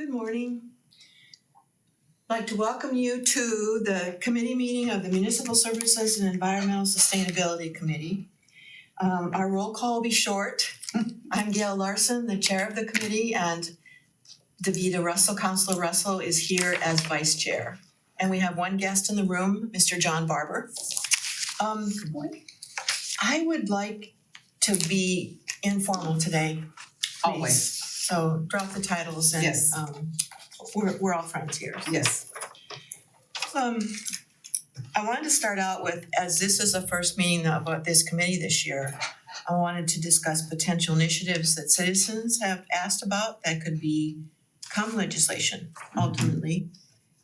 Good morning. I'd like to welcome you to the committee meeting of the Municipal Services and Environmental Sustainability Committee. Our roll call will be short. I'm Gail Larson, the chair of the committee, and Davida Russell, Councilor Russell, is here as vice chair. And we have one guest in the room, Mr. John Barber. Good morning. I would like to be informal today. Please. Always. So drop the titles and Yes. We're all friends here. Yes. I wanted to start out with, as this is the first meeting of this committee this year, I wanted to discuss potential initiatives that citizens have asked about that could become legislation ultimately.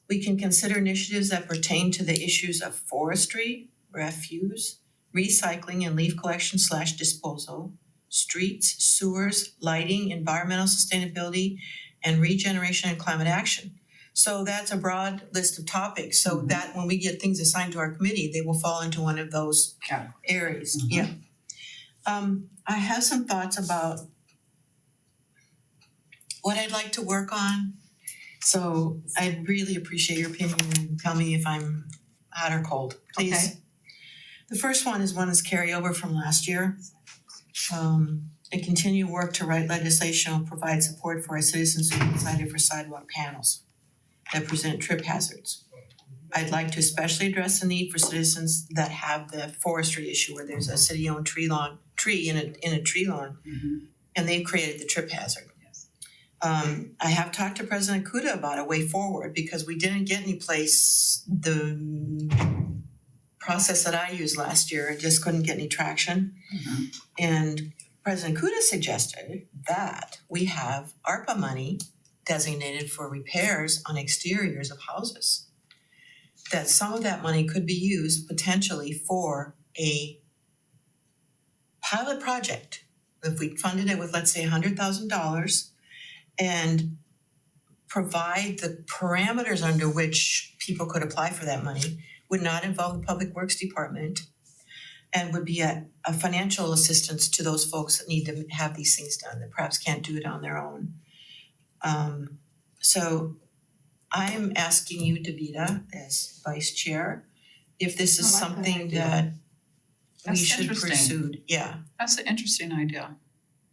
We can consider initiatives that pertain to the issues of forestry, refuse, recycling and leaf collection / disposal, streets, sewers, lighting, environmental sustainability, and regeneration and climate action. So that's a broad list of topics, so that when we get things assigned to our committee, they will fall into one of those areas. Yeah. I have some thoughts about what I'd like to work on. So I'd really appreciate your opinion and tell me if I'm hot or cold, please. Okay. The first one is carryover from last year. A continued work to write legislation will provide support for our citizens who decided for sidewalk panels that present trip hazards. I'd like to especially address the need for citizens that have the forestry issue where there's a city-owned tree in a tree lawn, and they've created the trip hazard. Yes. I have talked to President Kuda about a way forward because we didn't get any place. The process that I used last year just couldn't get any traction. And President Kuda suggested that we have ARPA money designated for repairs on exteriors of houses. That some of that money could be used potentially for a pilot project. If we funded it with, let's say, $100,000 and provide the parameters under which people could apply for that money, would not involve the Public Works Department, and would be a financial assistance to those folks that need to have these things done, that perhaps can't do it on their own. So I'm asking you, Davida, as vice chair, if this is something that we should pursue. Yeah. That's an interesting idea.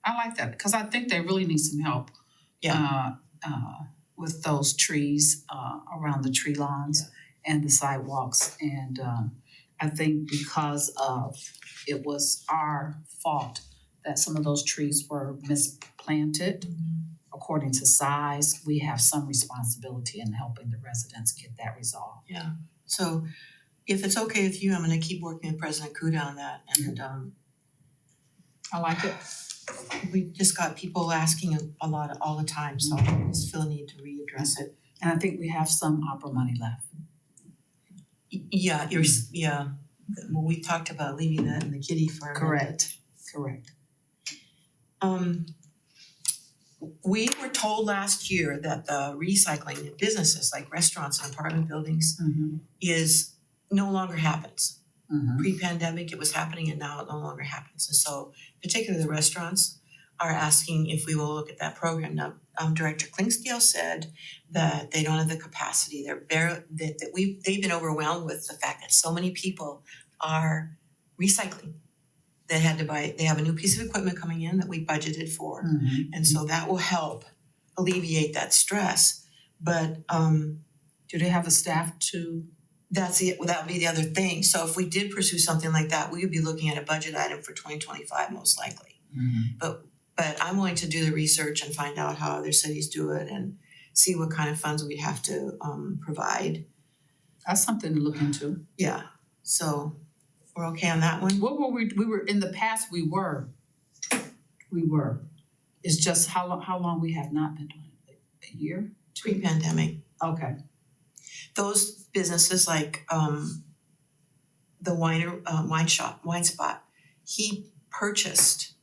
I like that because I think they really need some help. Yeah. With those trees around the tree lawns and the sidewalks, and I think because of it was our fault that some of those trees were misplanted. According to size, we have some responsibility in helping the residents get that resolved. Yeah. So if it's okay with you, I'm gonna keep working with President Kuda on that. And I like it. we just got people asking a lot all the time, so I just feel a need to readdress it. And I think we have some opera money left. Yeah, well, we talked about leaving that in the kitty for a minute. Correct. We were told last year that the recycling in businesses like restaurants and apartment buildings is no longer happens. Pre-pandemic, it was happening, and now it no longer happens. And so, particularly the restaurants are asking if we will look at that program. Now, Director Klingscale said that they don't have the capacity. They've been overwhelmed with the fact that so many people are recycling. They have a new piece of equipment coming in that we budgeted for. And so that will help alleviate that stress. But do they have the staff to? that would be the other thing. So if we did pursue something like that, we would be looking at a budget item for 2025 most likely. But I'm willing to do the research and find out how other cities do it and see what kind of funds we'd have to provide. That's something to look into. Yeah. So we're okay on that one? What were we were in the past we were. It's just how long we have not been doing it? A year? Pre-pandemic. Okay. Those businesses like the wine spot, he purchased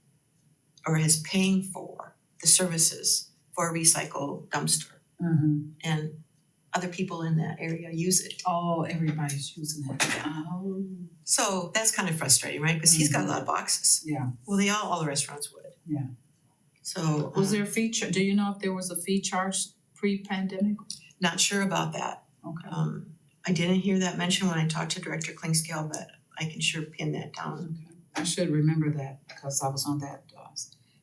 or is paying for the services for a recycle dumpster. And other people in that area use it. Oh, everybody's using it. Oh. So that's kind of frustrating, right? Because he's got a lot of boxes. Yeah. Well, all the restaurants would. Yeah. So Was there a fee? Do you know if there was a fee charged pre-pandemic? Not sure about that. Okay. I didn't hear that mentioned when I talked to Director Klingscale, but I can sure pin that down. Okay. I should remember that because I was on that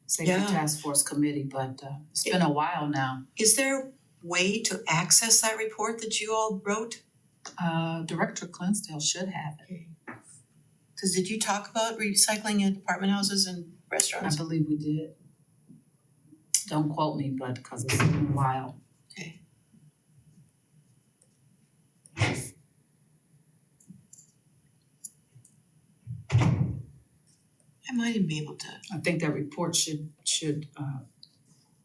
safety Yeah. task force committee, but it's been a while now. Is there a way to access that report that you all wrote? Director Clinsdale should have it. Cause did you talk about recycling in apartment houses and I restaurants? believe we did. Don't quote me, but because it's been a while. Okay. I might even be able to. I think that report should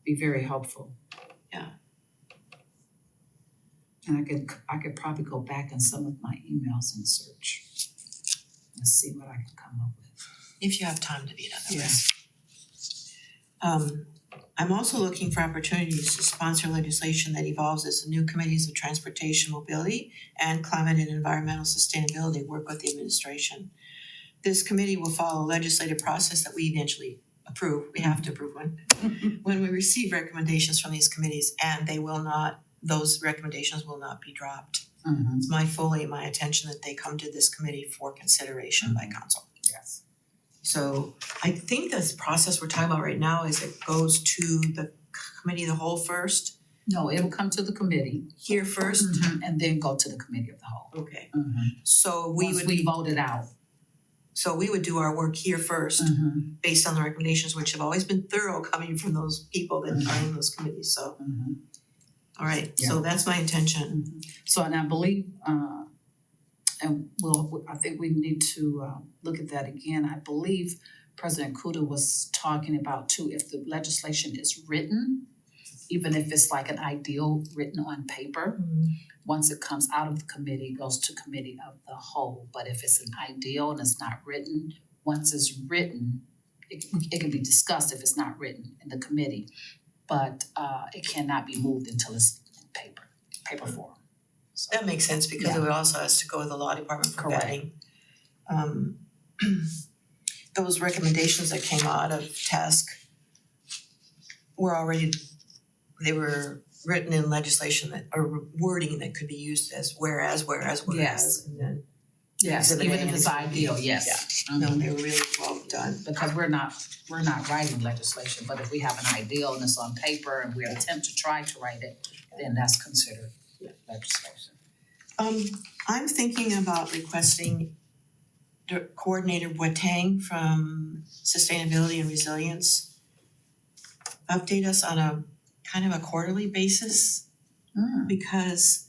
be very helpful. Yeah. And I could probably go back in some of my emails and search and see what I can come up with. If you have time to beat otherwise. I'm also looking for opportunities to sponsor legislation that evolves as the new committees of transportation, mobility, and climate and environmental sustainability work with the administration. This committee will follow a legislative process that we eventually approve. We have to approve one. When we receive recommendations from these committees, and those recommendations will not be dropped. Mm-hmm. It's my intention that they come to this committee for consideration by council. Yes. So I think this process we're talking about right now is it goes to the committee of the whole first, No, it'll come to the committee here first? and then go to the committee of the whole. Okay, Mm-hmm. so we Once would we vote it out. so we would do our work here first Mm-hmm. based on the recommendations, which have always been thorough coming from those people that are in those committees, so, Mm-hmm. all right, so that's my intention. So, and I believe, I think we need to look at that again. I believe President Kuda was talking about too, if the legislation is written, even if it's like an ideal written on paper, once it comes out of the committee, it goes to committee of the whole. But if it's an ideal and it's not written, once it's written, it can be discussed if it's not written in the committee. But it cannot be moved until it's in paper form. So, That makes sense because it also has to go to the law department for Correct. vetting. Those recommendations that came out of task they were written in legislation that, or wording that could be used as whereas, Yes. and then. yes, Exhibit even A if and it's Exhibit B. ideal, yes. No, they were really well done. Because we're not writing legislation, but if we have an ideal and it's on paper and we attempt to try to write it, then that's considered legislation. I'm thinking about requesting Coordinator Boateng from Sustainability and Resilience update us on a kind of a quarterly basis, because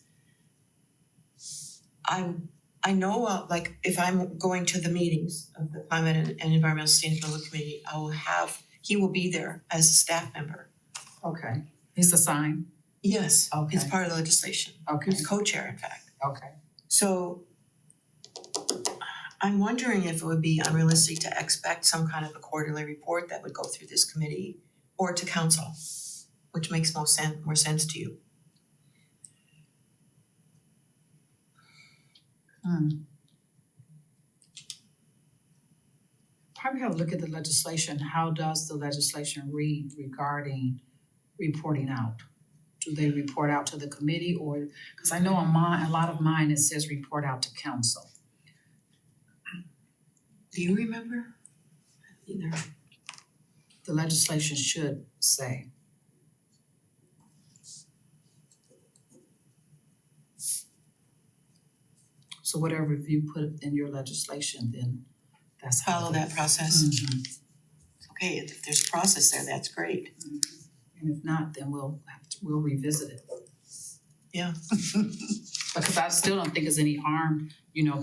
I know like if I'm going to the meetings of the Climate and Environmental Sustainability Committee, he will be there as a staff member. Okay. He's assigned? Yes, Okay. it's part of the legislation. Okay. He's co-chair, in fact. Okay. So I'm wondering if it would be unrealistic to expect some kind of a quarterly report that would go through this committee or to council, which makes more sense to you. Probably have to look at the legislation. How does the legislation read regarding reporting out? Do they report out to the committee or, because I know on a lot of mine, it says report out to council. Do you remember? Either. The legislation should say. So whatever you put in your legislation, then that's how. Follow that process. Mhm. Okay, if there's a process there, that's great. And if not, then we'll revisit it. Yeah. Because I still don't think there's any harm,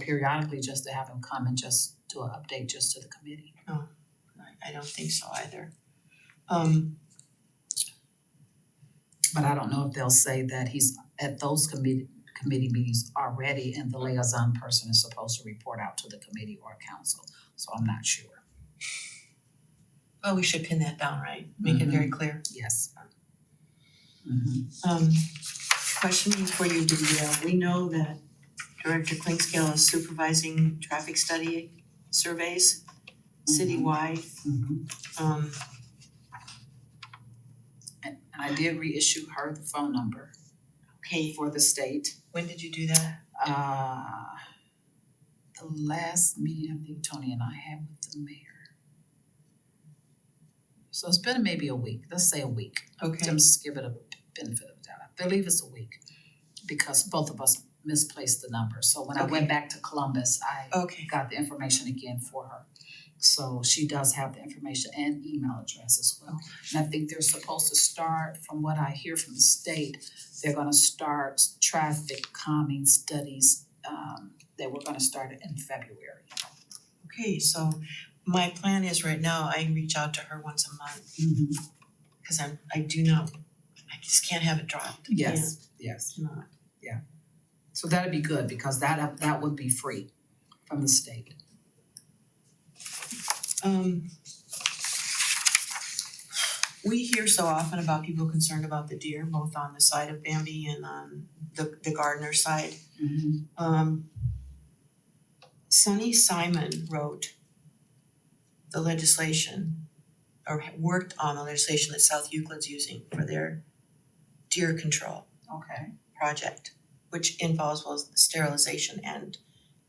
periodically just to have them come and just do an update just to the committee. I don't think so either. But I don't know if they'll say that he's at those committee meetings already and the liaison person is supposed to report out to the committee or council. So I'm not sure. Well, we should pin that down, right? Make it very clear. Yes. Question for you, Divya. We know that Director Klingscale is supervising traffic study surveys citywide. And And I did reissue her the phone number Okay, for the state. when did you do that? The last meeting I think Tony and I had with the mayor. So it's been maybe a week, let's say a week. Okay, Just give it a benefit of the doubt. I believe it's a week because both of us misplaced the number. So when I went back to Columbus, I okay, got the information again for her. So she does have the information and email address as well. And I think they're supposed to start, from what I hear from the state, they're gonna start traffic calming studies. They were gonna start it in February. okay, so my plan is right now, I reach out to her once a month, cause I just can't have it dropped. I Yes. cannot. So that'd be good because that would be free from the state. We hear so often about people concerned about the deer, both on the side of Bambi and on the Gardner side. Sonny Simon wrote the legislation, or worked on the legislation that South Euclid's using for their deer control Okay. project, which involves both sterilization and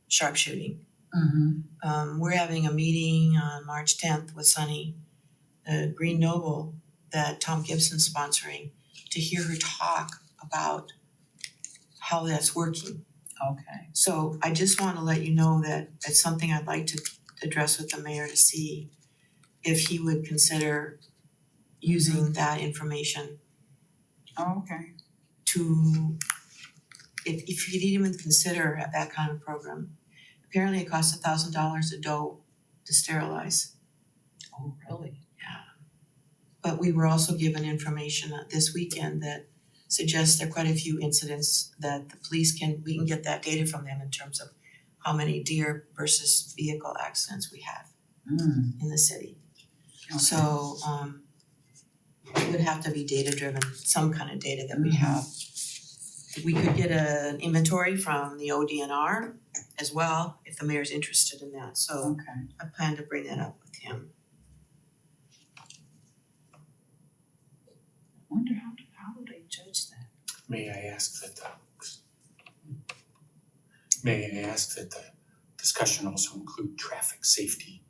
sharpshooting. We're having a meeting on March 10th with Sunny, the Green Noble that Tom Gibson's sponsoring, to hear her talk about how that's working. Okay. So I just wanna let you know that it's something I'd like to address with the mayor to see if he would consider using that information Okay. to, if he'd even consider that kind of program. Apparently it costs $1,000 a doe to sterilize. Oh, really? But we were also given information this weekend that suggests there are quite a few incidents that the police we can get that data from them in terms of how many deer versus vehicle accidents we have in the city. Okay. So it would have to be data driven, some kind of data that we have. We could get an inventory from the ODNR as well, if the mayor's interested in that, so Okay. I plan to bring that up with him. Wonder how do they judge that? May I ask that the discussion also include traffic safety,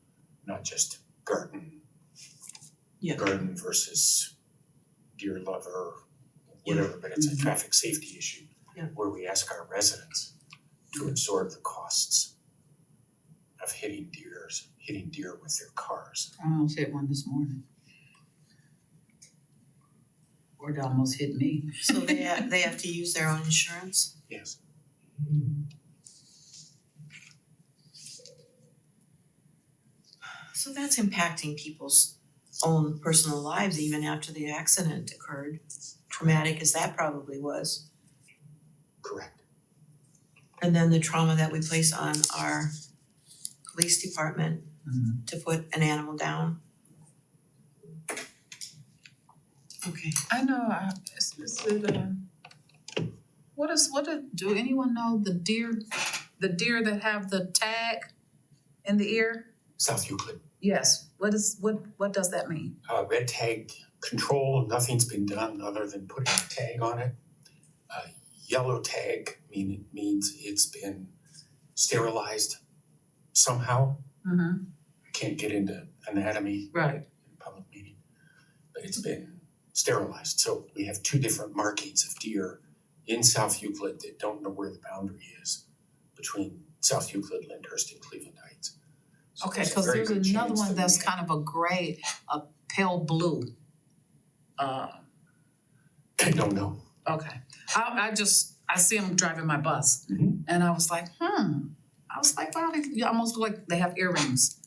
not just garden versus deer lover, whatever, but it's a traffic safety issue. Yeah. Where we ask our residents to absorb the costs of hitting deer with their cars. I almost hit one this morning. Or it almost hit me. So they have to use their own insurance? Yes. So that's impacting people's own personal lives even after the accident occurred, traumatic as that probably was. Correct. And then the trauma that we place on our police department to put an animal down. Okay. I know, do anyone know the deer that have the tag in the ear? South Euclid. Yes, what does that mean? Red tag control, nothing's been done other than putting a tag on it. Yellow tag means it's been sterilized somehow. I can't get into anatomy Right. in a public meeting, but it's been sterilized. So we have two different markings of deer in South Euclid that don't know where the boundary is between South Euclid, Lyndhurst, and Cleveland Heights. So Okay, a cause very there's good another chance one that that's we kind of a gray, a pale blue. I don't know. Okay, I see them driving my bus and I was like, wow, they almost look like they have earrings,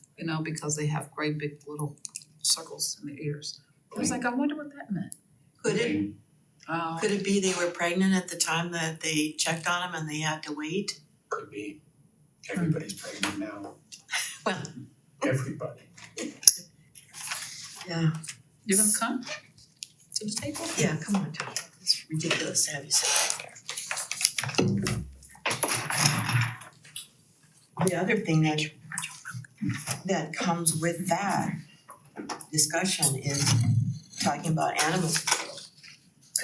because they have great big little circles in their ears. I was like, I wonder what that meant. Could it be they were pregnant at the time that they checked on them and they had to wait? Could be. Everybody's pregnant now. Well, Everybody. yeah, You're gonna come to the table? yeah, come on, Tom. It's ridiculous to have you sit back there. The other thing that comes with that discussion is talking about animal control.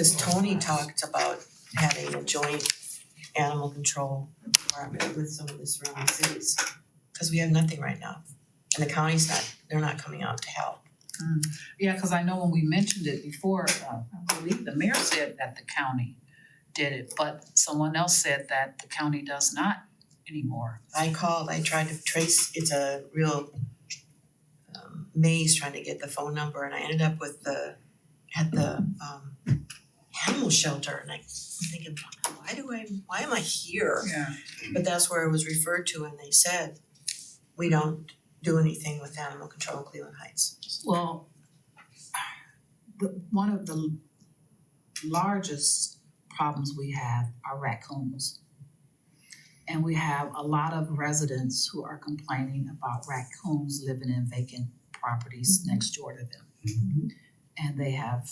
Cause Tony talked about having a joint animal control department with some of the surrounding cities. Cause we have nothing right now, and the county's they're not coming out to help. Yeah, cause I know when we mentioned it before, I believe the mayor said that the county did it, but someone else said that the county does not anymore. I tried to trace, it's a real maze trying to get the phone number, and I ended up with at the animal shelter, and I'm thinking, why am I here? Yeah. But that's where it was referred to, and they said, we don't do anything with animal control in Cleveland Heights. Well, one of the largest problems we have are raccoons. And we have a lot of residents who are complaining about raccoons living in vacant properties next door to them. And they have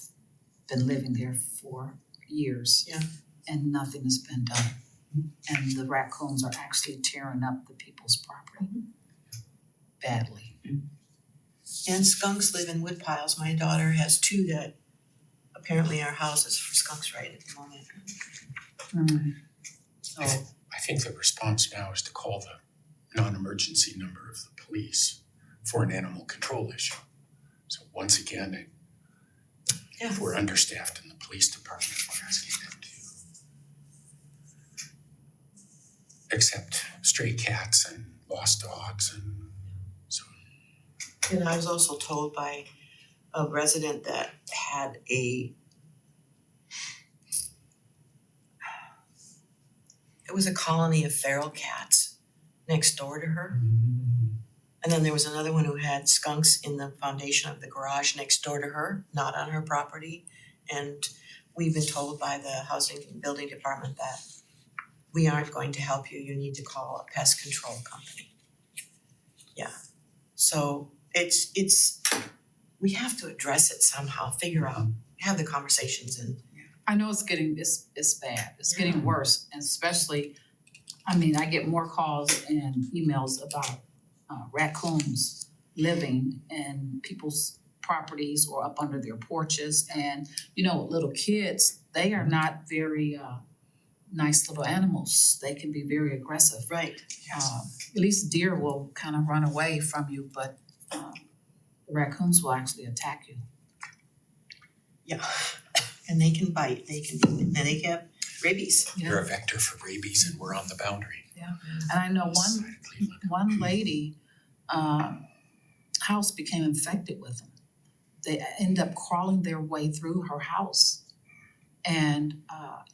been living there for years. Yeah. And nothing has been done. And the raccoons are actually tearing up the people's property badly. And skunks live in wood piles. My daughter has 2 that apparently are houses for skunks right at the moment. So, I think the response now is to call the non-emergency number of the police for an animal control issue. So once again, yeah. if we're understaffed in the police department, we're asking them to accept stray cats and lost dogs, and so. And I was also told by a resident that had it was a colony of feral cats next door to her. And then there was another one who had skunks in the foundation of the garage next door to her, not on her property. And we've been told by the housing and building department that we aren't going to help you, you need to call a pest control company. Yeah, so it's, we have to address it somehow, figure out, have the conversations and. I know it's bad, it's getting worse, and especially, I mean, I get more calls and emails about raccoons living in people's properties or up under their porches, and little kids, they are not very nice little animals. They can be very aggressive. Right. At least deer will kind of run away from you, but raccoons will actually attack you. Yeah, and they can bite, they have rabies. You're a vector for rabies and we're on the boundary. And I know This side of Cleveland. one lady, house became infected with them. They end up crawling their way through her house, and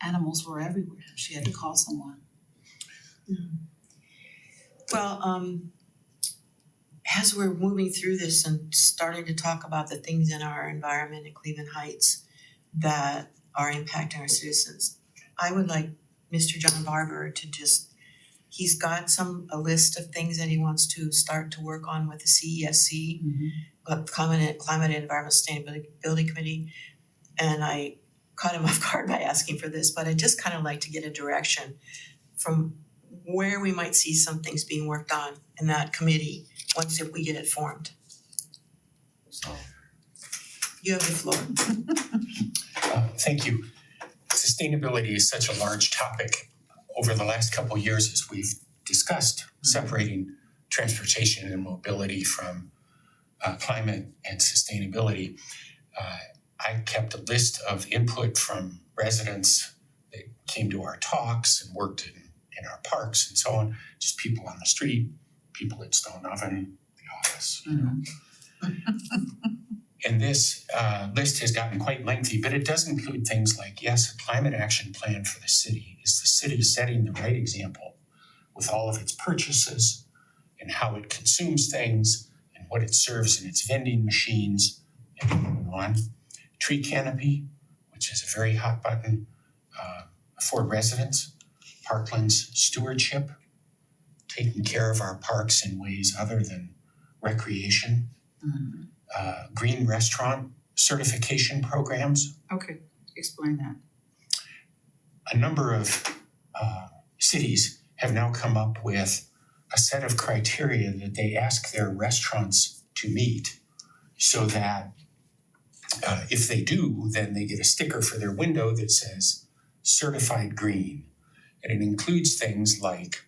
animals were everywhere. She had to call someone. Well, as we're moving through this and starting to talk about the things in our environment in Cleveland Heights that are impacting our citizens, I would like Mr. John Barber to he's got a list of things that he wants to start to work on with the CESC, Climate and Environmental Sustainability Committee. And I caught him off guard by asking for this, but I just kind of like to get a direction from where we might see some things being worked on in that committee once we get it formed. So, you have the floor. Thank you. Sustainability is such a large topic. Over the last couple of years, as we've discussed, separating transportation and mobility from climate and sustainability, I kept a list of input from residents that came to our talks and worked in our parks and so on, just people on the street, people at Stone Oven, the office. And this list has gotten quite lengthy, but it does include things like, yes, a climate action plan for the city. Is the city setting the right example with all of its purchases and how it consumes things and what it serves in its vending machines and on? Tree canopy, which is a very hot button for residents. Parkland's stewardship, taking care of our parks in ways other than recreation. Green restaurant certification programs. Okay, explain that. A number of cities have now come up with a set of criteria that they ask their restaurants to meet so that If they do, then they get a sticker for their window that says certified green. And it includes things like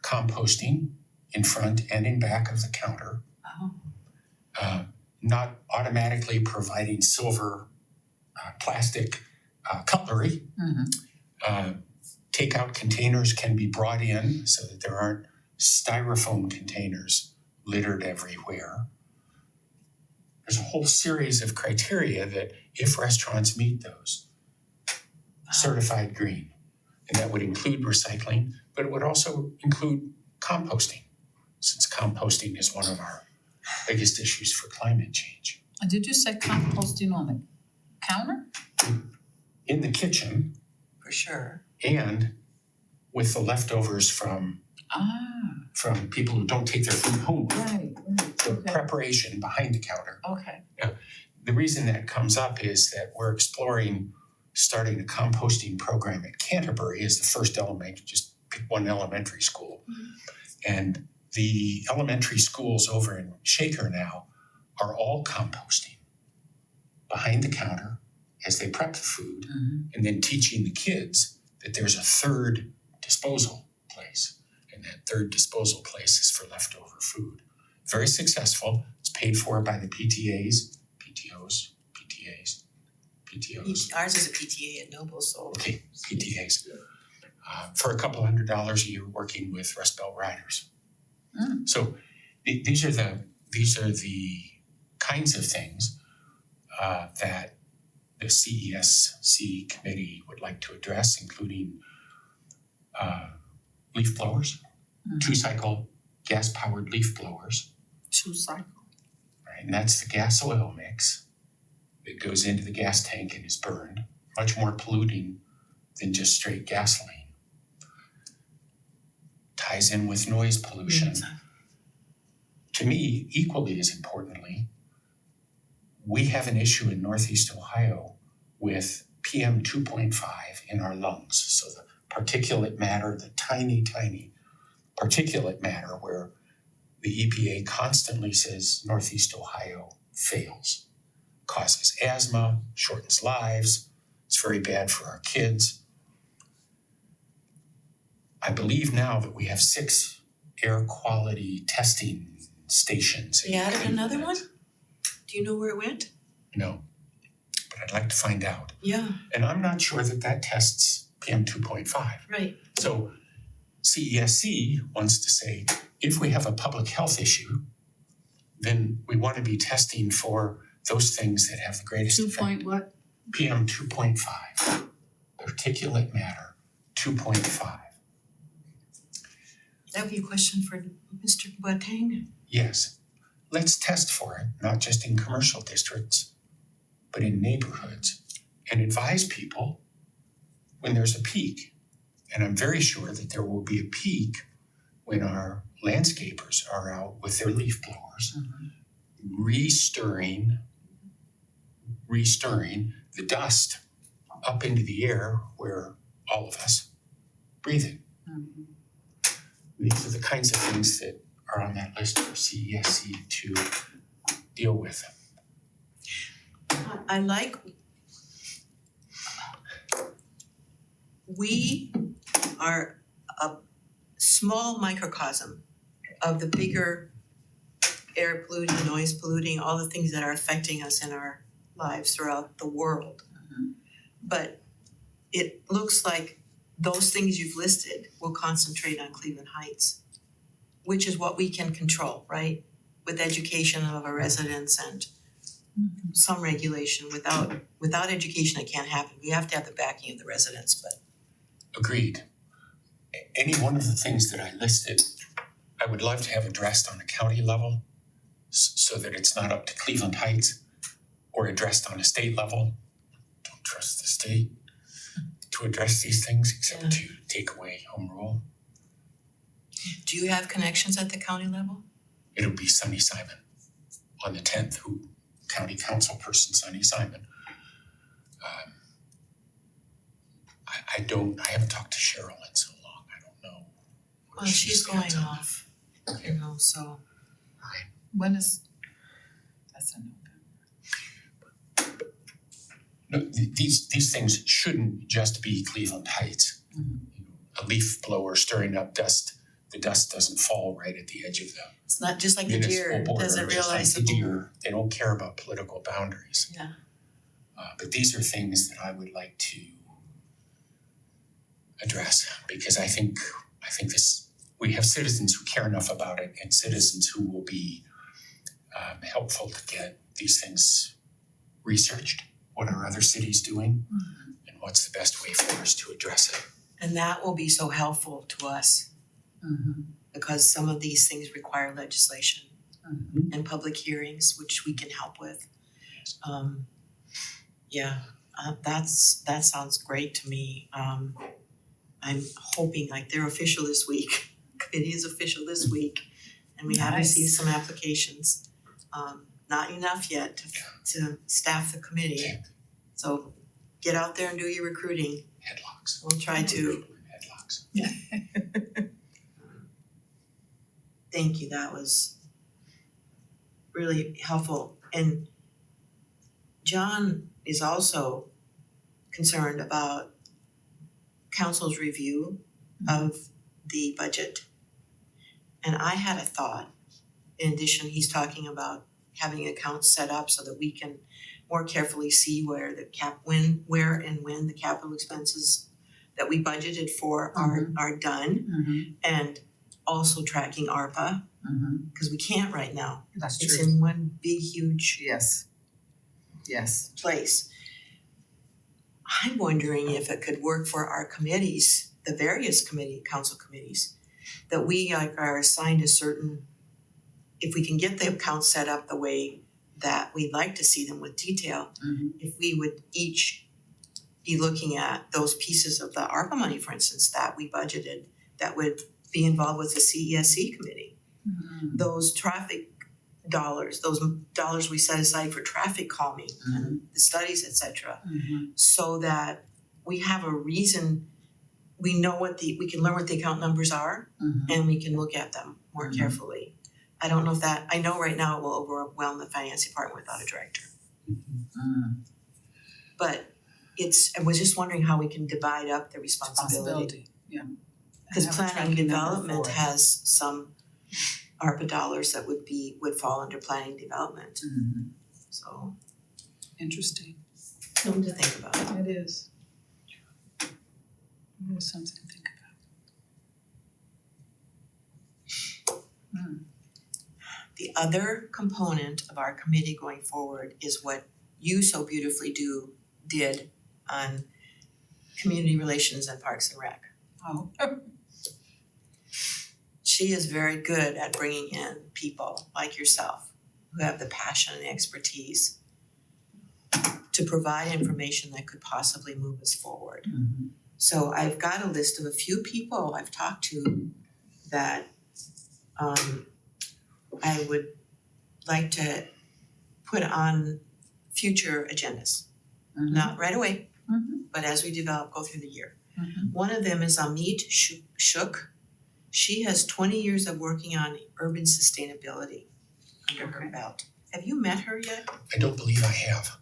composting in front and in back of the counter, Oh. not automatically providing silver plastic cutlery. Takeout containers can be brought in so that there aren't styrofoam containers littered everywhere. There's a whole series of criteria that if restaurants meet those, certified green. And that would include recycling, but it would also include composting, since composting is one of our biggest issues for climate change. Did you say composting on the counter? In the kitchen For sure. and with the leftovers from people who don't take their food home. Right, The preparation behind the counter. okay. The reason that comes up is that we're exploring starting a composting program at Canterbury as the first just pick one elementary school. And the elementary schools over in Shaker now are all composting behind the counter as they prep the food, and then teaching the kids that there's a third disposal place. And that third disposal place is for leftover food. Very successful. It's paid for by the PTAs. Ours is a PTA at Noble, so. Okay, PTAs. For a couple $100 a year working with Rust Belt Riders. So these are the kinds of things that the CESC committee would like to address, including leaf blowers, 2-cycle gas-powered leaf blowers. 2-cycle. Right, and that's the gas oil mix that goes into the gas tank and is burned, much more polluting than just straight gasoline. Ties in with noise pollution. To me, equally as importantly, we have an issue in Northeast Ohio with PM 2.5 in our lungs. So the particulate matter, the tiny particulate matter where the EPA constantly says Northeast Ohio fails. Causes asthma, shortens lives, it's very bad for our kids. I believe now that we have 6 air quality testing stations. They added another one? Do you know where it went? No, but I'd like to find out. Yeah, And I'm not sure that tests PM 2.5. right. So CESC wants to say, if we have a public health issue, then we want to be testing for those things that have the greatest effect. What? PM 2.5, particulate matter 2.5. That would be a question for Mr. Boateng. Yes, let's test for it, not just in commercial districts, but in neighborhoods, and advise people when there's a peak. And I'm very sure that there will be a peak when our landscapers are out with their leaf blowers, restirring the dust up into the air where all of us breathe it. These are the kinds of things that are on that list for CESC to deal with. I like, we are a small microcosm of the bigger air polluting, noise polluting, all the things that are affecting us in our lives throughout the world. But it looks like those things you've listed will concentrate on Cleveland Heights, which is what we can control, right? With education of our residents and some regulation. Without education, it can't happen. We have to have the backing of the residents, but. Agreed. Any one of the things that I listed, I would love to have addressed on a county level so that it's not up to Cleveland Heights, or addressed on a state level. Don't trust the state to address these things except to take away home rule. Do you have connections at the county level? It'll be Sunny Simon on the 10th, county council person Sunny Simon. I haven't talked to Cheryl in so long, I don't know. Well, she's going off, you know, so. When is, that's in November. No, these things shouldn't just be Cleveland Heights. Mhm. You know, a leaf blower stirring up dust, the dust doesn't fall right at the edge of the It's not just like the municipal deer, border, doesn't just like realize the deer. They don't care about political boundaries. Yeah. But these are things that I would like to address because I think this, we have citizens who care enough about it and citizens who will be helpful to get these things researched. What are other cities doing? And what's the best way for us to address it? And that will be so helpful to us Mhm. because some of these things require legislation Mhm. and public hearings, which we can help with. That sounds great to me. I'm hoping, like, they're official this week. Committee is official this week, and we have Nice. received some applications. Not enough yet to staff the committee. Okay. So get out there and do your recruiting. Headlocks. We'll try to. Headlocks. Thank you, that was really helpful. And John is also concerned about council's review of the budget. And I had a thought. In addition, he's talking about having accounts set up so that we can more carefully see where the where and when the capital expenses that we budgeted for are done, Mhm. and also tracking ARPA, Mhm. because we can't right now. That's It's true. in one big, huge Yes. Yes. place. I'm wondering if it could work for our committees, the various council committees, that we are assigned a certain, if we can get the accounts set up the way that we'd like to see them with detail, Mhm. if we would each be looking at those pieces of the ARPA money, for instance, that we budgeted, that would be involved with the CESC committee. Mhm. Those traffic dollars, those dollars we set aside for traffic calming and the studies, et cetera, Mhm. so that we have a reason, we know we can learn what the account numbers are Mhm. and we can look at them more Mhm. carefully. I don't know if I know right now it will overwhelm the finance department without a director. Mhm. But I was just wondering how we can divide up the responsibility. Yeah. Because And have a planning tracking number development for it. has some ARPA dollars that would fall under planning development, Mhm. so Interesting. something to think about. It is. It is something to think about. The other component of our committee going forward is what you so beautifully did on community relations and Parks and Rec. Oh. She is very good at bringing in people like yourself who have the passion and expertise to provide information that could possibly move us forward. Mhm. So I've got a list of a few people I've talked to that I would like to put on future agendas. Mhm. Not right away, Mhm. but as we go through the year. Mhm. One of them is Amit Shook. She has 20 years of working on urban sustainability under her Okay. belt. Have you met her yet? I don't believe I have.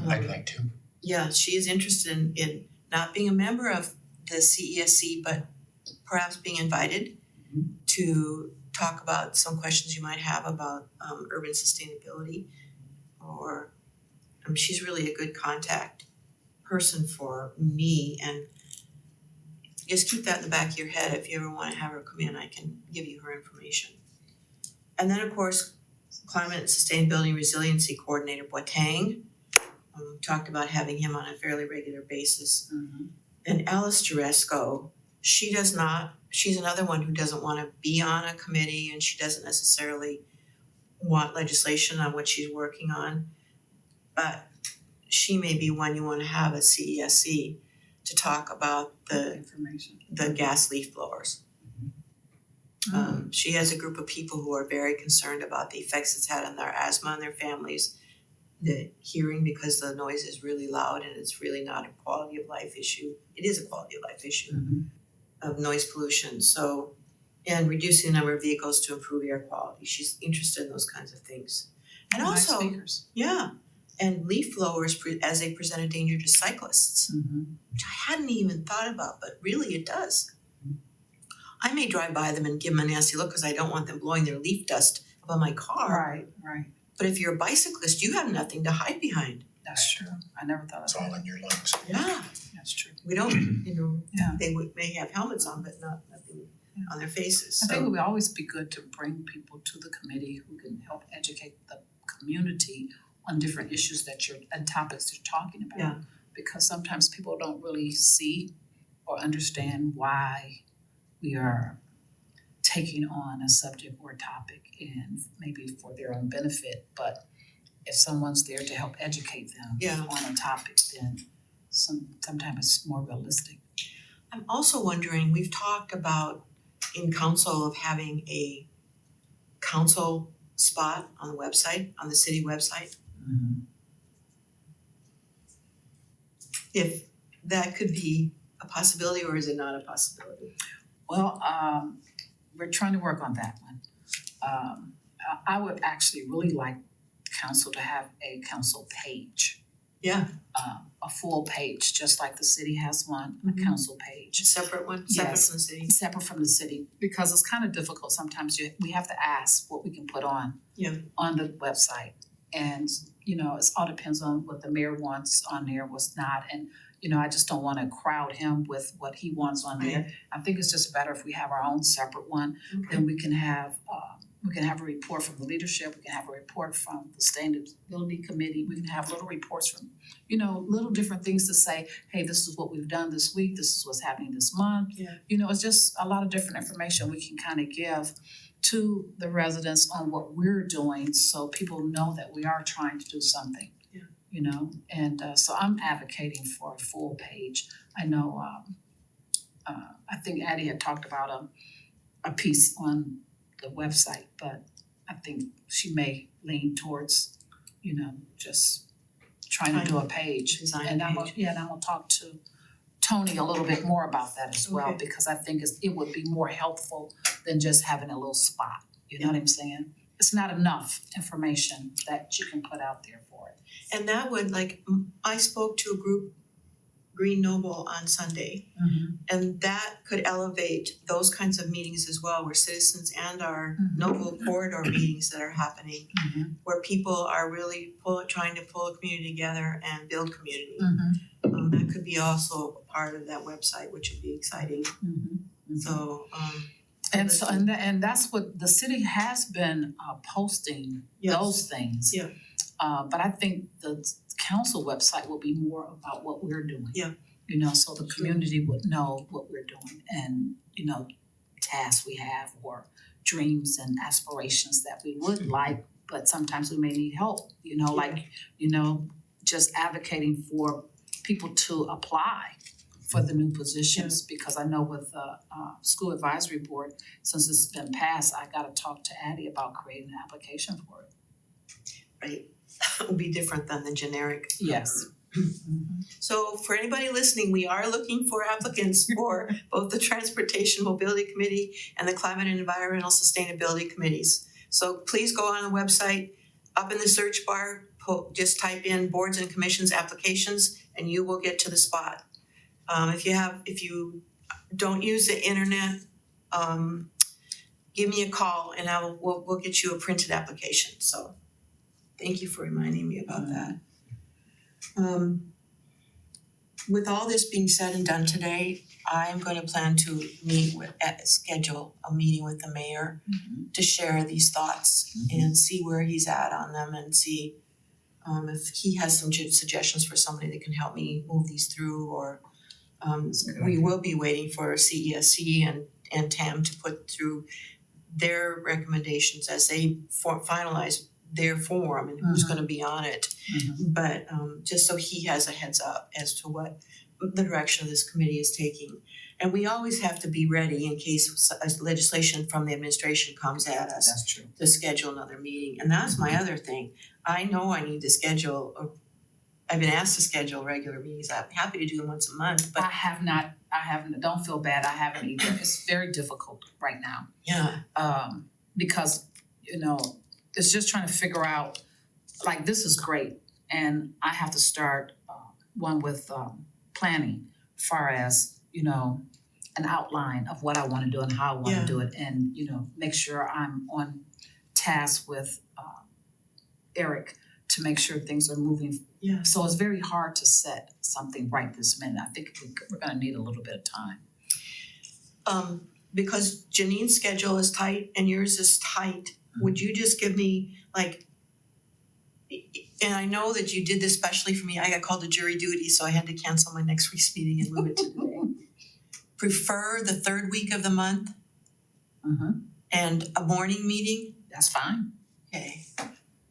I'd like to. Yeah, she is interested in not being a member of the CESC, but perhaps being invited to talk about some questions you might have about urban sustainability. Or she's really a good contact person for me, and just keep that in the back of your head. If you ever want to have her come in, I can give you her information. And then, of course, Climate and Sustainability and Resiliency Coordinator Boateng. Talked about having him on a fairly regular basis. Mhm. And Alice Jaresko, she's another one who doesn't want to be on a committee, and she doesn't necessarily want legislation on what she's working on. But she may be one you want to have at CESC to talk about Information. the gas leaf blowers. She has a group of people who are very concerned about the effects it's had on their asthma and their families, the hearing, because the noise is really loud and it's really not a quality of life issue. It is a quality of life issue Mhm. of noise pollution. So, and reducing the number of vehicles to improve air quality. She's interested in those kinds of things. And Nice also, speakers. yeah, and leaf blowers as they present a danger to cyclists, Mhm. which I hadn't even thought about, but really it does. I may drive by them and give them a nasty look because I don't want them blowing their leaf dust above my car. Right, But if you're a bicyclist, you have nothing to hide behind. that's true. I never thought It's of all that. in your lungs. Yeah, That's true. we don't, Yeah. they may have helmets on, but nothing Yeah. on their faces, I think it so, would always be good to bring people to the committee who can help educate the community on different issues and topics you're talking about. Yeah. Because sometimes people don't really see or understand why we are taking on a subject or topic and maybe for their own benefit, but if someone's there to help educate them Yeah. on a topic, then sometimes it's more realistic. I'm also wondering, we've talked about in council of having a council spot on the website, on the city website. If that could be a possibility, or is it not a possibility? Well, we're trying to work on that one. I would actually really like council to have a council page, Yeah, a full page, just like the city has one, a Mhm. council page. a separate one, separate Yes. from the city. Separate from the city, because it's kind of difficult sometimes. We have to ask what we can put on. Yeah. On the website, and it all depends on what the mayor wants on there, what's not, and I just don't want to crowd him with what he wants on there. I think it's just better if we have our own separate one. Okay. Then we can have a report from the leadership. We can have a report from the sustainability committee. We can have little reports from little different things to say, hey, this is what we've done this week. This is what's happening this month. Yeah. It's just a lot of different information we can kind of give to the residents on what we're doing, so people know that we are trying to do something. Yeah. And so I'm advocating for a full page. I know, I think Addie had talked about a piece on the website, but I think she may lean towards, just trying to do a page. Design a And I'm page. gonna talk to Tony a little bit more about that as well, Okay. because I think it would be more helpful than just having a little spot, you know what I'm saying? It's not enough information that you can put out there for it. And that would, I spoke to a group, Green Noble, on Sunday, and that could elevate those kinds of meetings as well, where citizens and our Mhm. Noble corridor meetings that are happening, Mhm. where people are really trying to pull a community together and build community. That could be also a part of that website, which would be exciting, so, And that's what the city has been posting, Yes. those things. Yeah. But I think the council website will be more about what we're doing. Yeah. So the community would know what we're doing and, tasks we have or dreams and aspirations that we would like, but sometimes we may need help, just advocating for people to apply for the new positions, because I know with the school advisory board, since it's been passed, I gotta talk to Addie about creating an application for it. right, it will be different than the generic. Yes. So for anybody listening, we are looking for applicants for both the Transportation Mobility Committee and the Climate and Environmental Sustainability Committees. So please go on the website, up in the search bar, just type in boards and commissions applications, and you will get to the spot. If you don't use the internet, give me a call and we'll get you a printed application, so thank you for reminding me about that. With all this being said and done today, I'm going to plan to schedule a meeting with the mayor to share these thoughts and see where he's at on them, and see if he has some suggestions for somebody that can help me move these through, or we will be waiting for CESC and TAM to put through their recommendations as they finalize their forum and who's gonna be on it. But just so he has a heads up as to what the direction of this committee is taking. And we always have to be ready in case legislation from the administration comes at us That's true. to schedule another meeting. And that's my other thing. I know I need to schedule, I've been asked to schedule regular meetings. I'm happy to do them once a month, but I haven't, don't feel bad, I haven't either. It's very difficult right now. yeah, Because, it's just trying to figure out, this is great. And I have to start one with planning, far as, you know, an outline of what I wanna do and how I wanna Yeah. do it, and, you know, make sure I'm on task with Eric to make sure things are moving. Yeah. So it's very hard to set something right this minute. I think we're gonna need a little bit of time. Because Janine's schedule is tight and yours is tight, would you just give me like, and I know that you did this specially for me, I got called to jury duty, so I had to cancel my next week's meeting and move it to today. Prefer the third week of the month and a morning meeting? That's fine. Okay.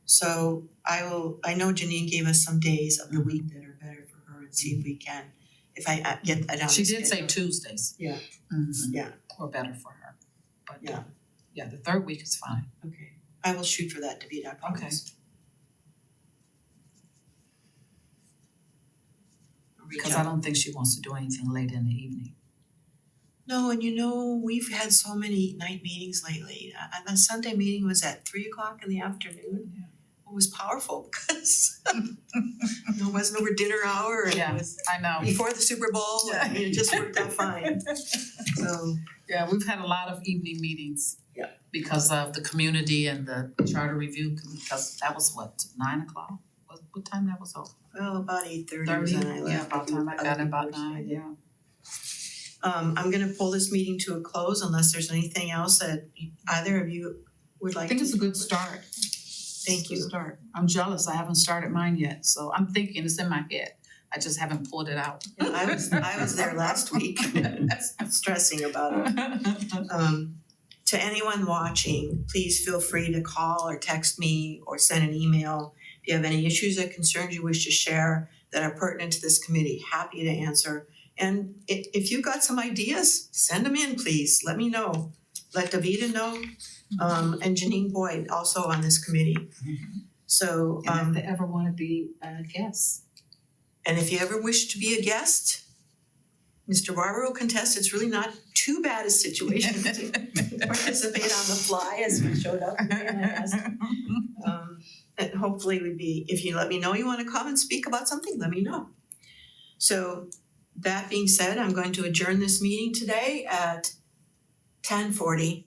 So I know Janine gave us some days of the week that are better for her and see if we can, if I get that on the She did say schedule. Tuesdays. Yeah. Yeah. Or better for her. But Yeah. yeah, the third week is fine. Okay, I will shoot for that, David, I promise. I'll reach Because out. I don't think she wants to do anything late in the evening. No, and you know, we've had so many night meetings lately. And the Sunday meeting was at 3:00 in the afternoon. Yeah. It was powerful because it wasn't over dinner hour and it was I know. before the Super Bowl. Yeah. And it just worked out fine. So, Yeah, we've had a lot of evening meetings. Yeah. Because of the community and the charter review, because that was what, 9 o'clock? What time that was over? well, about 8:30 was 30? when I left. Yeah, about time I got in about 9, yeah. I'm gonna pull this meeting to a close unless there's anything else that either of you would like I to. think it's a good start. Thank you. Good start. I'm jealous, I haven't started mine yet, so I'm thinking, it's in my head. I just haven't pulled it out. Yeah, I was there last week, stressing about it. To anyone watching, please feel free to call or text me or send an email. If you have any issues or concerns you wish to share that are pertinent to this committee, happy to answer. And if you've got some ideas, send them in, please, let me know. Let Davida know, and Janine Boyd also on this committee. So, And if they ever wanna be a guest. and if you ever wish to be a guest, Mr. Barber will contest, it's really not too bad a situation to participate on the fly as we showed up. And hopefully would be, if you let me know you wanna come and speak about something, let me know. So that being said, I'm going to adjourn this meeting today at 10:40.